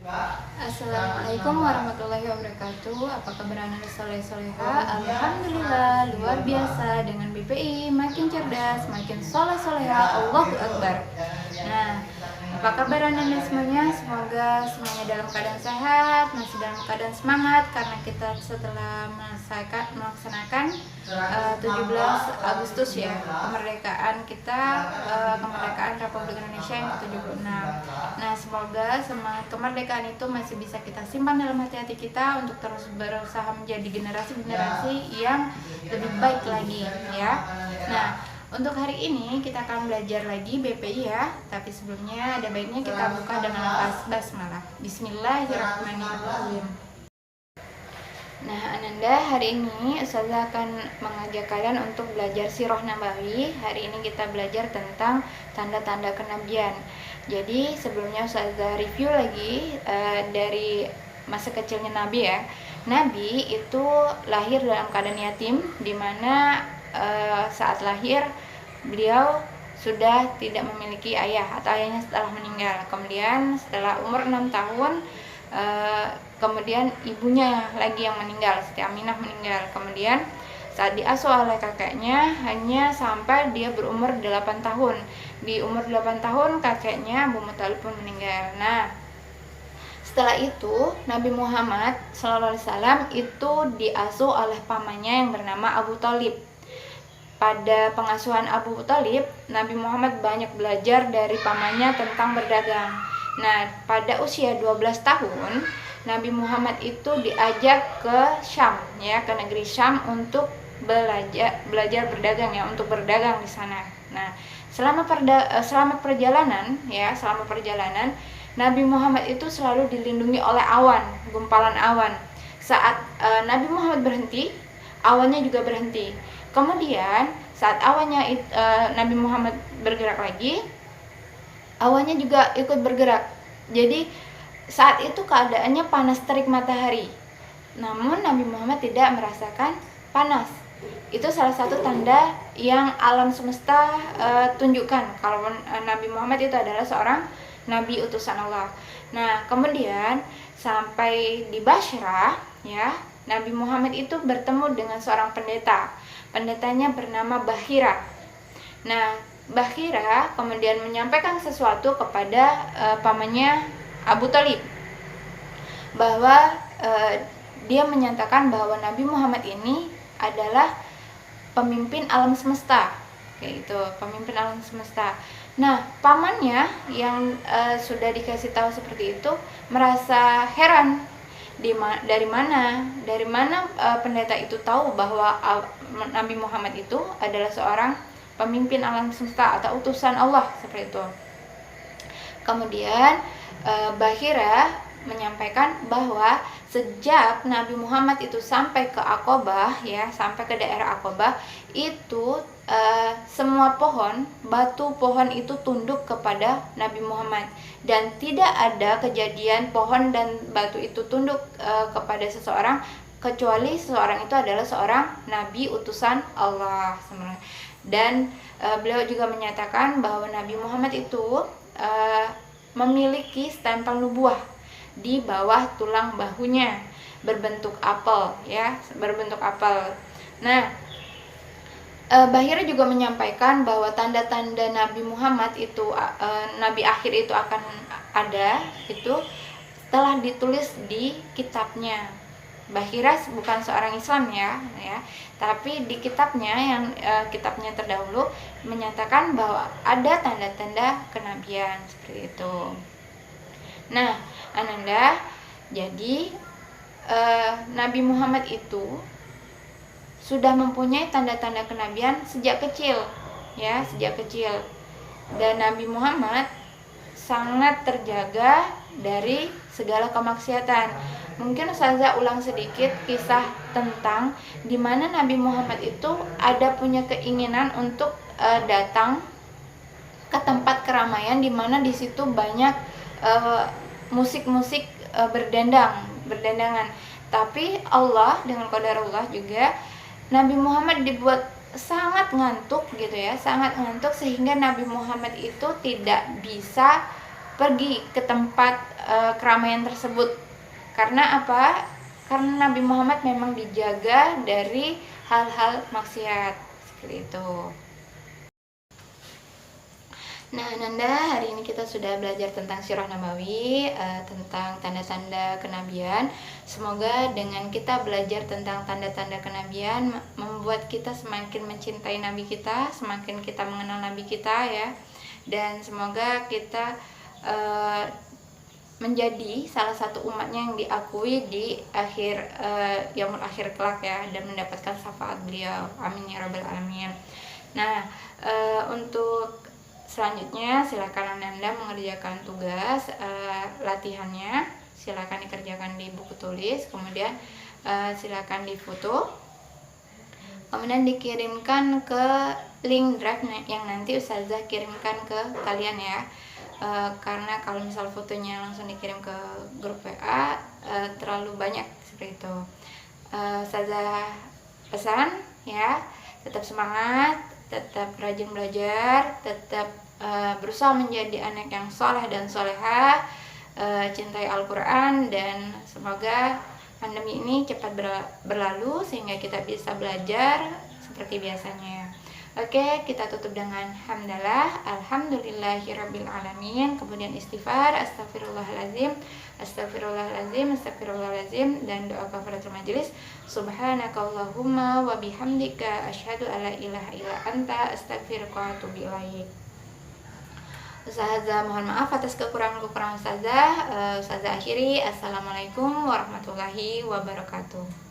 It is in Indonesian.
Assalamualaikum warahmatullahi wabarakatuh. Apa kabar anak soleh-soleha? Alhamdulillah luar biasa. Dengan BPI makin cerdas, makin soleh-soleha. Allahu Akbar. Nah, apa kabar anak semuanya? Semoga semuanya dalam keadaan sehat, masih dalam keadaan semangat, karena kita setelah melaksanakan 17 Agustus ya, kemerdekaan kita, kemerdekaan Republik Indonesia yang ke-76. Nah, semoga semangat kemerdekaan itu masih bisa kita simpan dalam hati-hati kita untuk terus berusaha menjadi generasi-generasi yang lebih baik lagi ya. Nah, untuk hari ini kita akan belajar lagi BPI ya, tapi sebelumnya ada baiknya kita buka dengan basmalah. Bismillahirrahmanirrahim. Nah, Ananda, hari ini Ustazah akan mengajak kalian untuk belajar Sirah Nabawi. Hari ini kita belajar tentang tanda-tanda kenabian. Jadi sebelumnya Ustazah review lagi dari masa kecilnya Nabi ya. Nabi itu lahir dalam keadaan yatim, dimana saat lahir beliau sudah tidak memiliki ayah atau ayahnya setelah meninggal. Kemudian setelah umur 6 tahun kemudian ibunya lagi yang meninggal, Siti Aminah meninggal. Kemudian saat diasuh oleh kakeknya hanya sampai dia berumur 8 tahun. Di umur 8 tahun kakeknya Abu Muthalib pun meninggal. Nah, setelah itu Nabi Muhammad SAW itu diasuh oleh pamannya yang bernama Abu Thalib. Pada pengasuhan Abu Thalib, Nabi Muhammad banyak belajar dari pamannya tentang berdagang. Nah, pada usia 12 tahun, Nabi Muhammad itu diajak ke Syam ya, ke negeri Syam untuk belajar berdagang ya, untuk berdagang di sana. Nah, selama perjalanan Nabi Muhammad itu selalu dilindungi oleh awan, gumpalan awan. Saat Nabi Muhammad berhenti, awannya juga berhenti. Kemudian saat Nabi Muhammad bergerak lagi, awannya juga ikut bergerak. Jadi saat itu keadaannya panas terik matahari, namun Nabi Muhammad tidak merasakan panas. Itu salah satu tanda yang alam semesta tunjukkan kalau Nabi Muhammad itu adalah seorang Nabi utusan Allah. Nah, kemudian sampai di Bashrah ya, Nabi Muhammad itu bertemu dengan seorang pendeta. Pendetanya bernama Bahira. Nah, Bahira kemudian menyampaikan sesuatu kepada pamannya Abu Thalib, bahwa dia menyatakan bahwa Nabi Muhammad ini adalah pemimpin alam semesta, kayak gitu, pemimpin alam semesta. Nah, pamannya yang sudah dikasih tahu seperti itu merasa heran, dari mana pendeta itu tahu bahwa Nabi Muhammad itu adalah seorang pemimpin alam semesta atau utusan Allah seperti itu. Kemudian Bahira menyampaikan bahwa sejak Nabi Muhammad itu sampai ke Aqabah ya, sampai ke daerah Aqabah itu semua batu pohon itu tunduk kepada Nabi Muhammad, dan tidak ada kejadian pohon dan batu itu tunduk kepada seseorang kecuali seseorang itu adalah seorang nabi utusan Allah. Dan beliau juga menyatakan bahwa Nabi Muhammad itu memiliki stempel nubuah di bawah tulang bahunya, berbentuk apel ya, berbentuk apel. Nah, Bahira juga menyampaikan bahwa tanda-tanda Nabi Muhammad itu Nabi akhir itu akan ada, itu telah ditulis di kitabnya. Bahira bukan seorang Islam ya, tapi di kitabnya yang kitabnya terdahulu menyatakan bahwa ada tanda-tanda kenabian seperti itu. Nah, Ananda, jadi Nabi Muhammad itu sudah mempunyai tanda-tanda kenabian sejak kecil ya, sejak kecil. Dan Nabi Muhammad sangat terjaga dari segala kemaksiatan. Mungkin Ustazah ulang sedikit kisah tentang dimana Nabi Muhammad itu ada punya keinginan untuk datang ke tempat keramaian, dimana di situ banyak musik-musik berdandangan. Tapi Allah dengan qadarullah juga Nabi Muhammad dibuat sangat ngantuk gitu ya, sangat ngantuk sehingga Nabi Muhammad itu tidak bisa pergi ke tempat keramaian tersebut. Karena apa? Karena Nabi Muhammad memang dijaga dari hal-hal maksiat seperti itu. Nah, Nanda, hari ini kita sudah belajar tentang Sirah Nabawi, tentang tanda-tanda kenabian. Semoga dengan kita belajar tentang tanda-tanda kenabian membuat kita semakin mencintai Nabi kita, semakin kita mengenal Nabi kita ya. Dan semoga kita menjadi salah satu umatnya yang diakui di akhir yaumul akhir kelak ya, dan mendapatkan syafaat beliau. Amin ya rabbal alamin. Nah, untuk selanjutnya silakan Anda mengerjakan tugas latihannya, silakan dikerjakan di buku tulis, kemudian silakan difoto, kemudian dikirimkan ke link drive yang nanti Ustazah kirimkan ke kalian ya. Karena kalau misal fotonya langsung dikirim ke grup WA terlalu banyak seperti itu. Ustazah pesan ya, tetap semangat, tetap rajin belajar, tetap berusaha menjadi anak yang soleh dan soleha, cintai Al-Quran, dan semoga pandemi ini cepat berlalu sehingga kita bisa belajar seperti biasanya. Oke, kita tutup dengan hamdalah, alhamdulillahirabbil alamin, kemudian istighfar, astagfirullahalazim, astagfirullahalazim, astagfirullahalazim, dan doa kafaratul majelis. Subhanakallahumma wa bihamdika asyhadu alla ilaha illa anta astaghfiruka wa atubu ilaik. Ustazah mohon maaf atas kekurangan-kekurangan Ustazah. Ustazah akhiri, assalamualaikum warahmatullahi wabarakatuh.